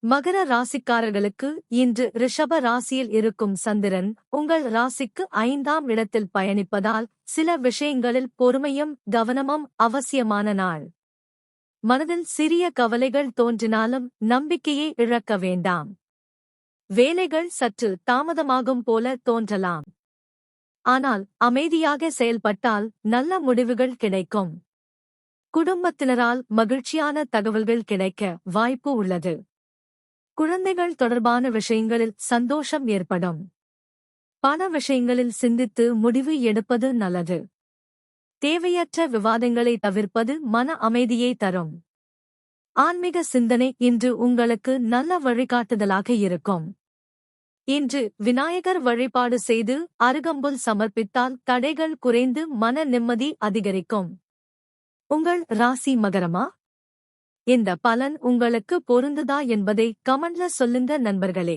மகர ராசிக்காரர்களுக்கு இன்று ரிஷப ராசியில் இருக்கும் சந்திரன் உங்கள் ராசிக்கு 5ஆம் இடத்தில் பயணிப்பதால் சில விஷயங்களில் பொறுமையும் கவனமும் அவசியமான நாள். மனதில் சிறிய கவலைகள் தோன்றினாலும் நம்பிக்கையை இழக்க வேண்டாம். வேலைகள் சற்று தாமதமாகும் போல தோன்றலாம். ஆனால் அமைதியாக செயல்பட்டால் நல்ல முடிவுகள் கிடைக்கும். குடும்பத்தினரால் மகிழ்ச்சியான தகவல்கள் கிடைக்க வாய்ப்பு உள்ளது. குழந்தைகள் தொடர்பான விஷயங்களில் சந்தோஷம் ஏற்படும். பண விஷயங்களில் சிந்தித்து முடிவு எடுப்பது நல்லது. தேவையற்ற விவாதங்களை தவிர்ப்பது மன அமைதியை தரும். ஆன்மீக சிந்தனை இன்று உங்களுக்கு நல்ல வழிகாட்டுதலாக இருக்கும். இன்று விநாயகர் வழிபாடு செய்து அருகம்புல் சமர்ப்பித்தால் தடைகள் குறைந்து மன நிம்மதி அதிகரிக்கும். உங்கள் ராசி மகரமா? இந்த பலன் உங்களுக்கு பொருந்துதா என்பதை கமெண்ட்ல சொல்லுங்க நண்பர்களே.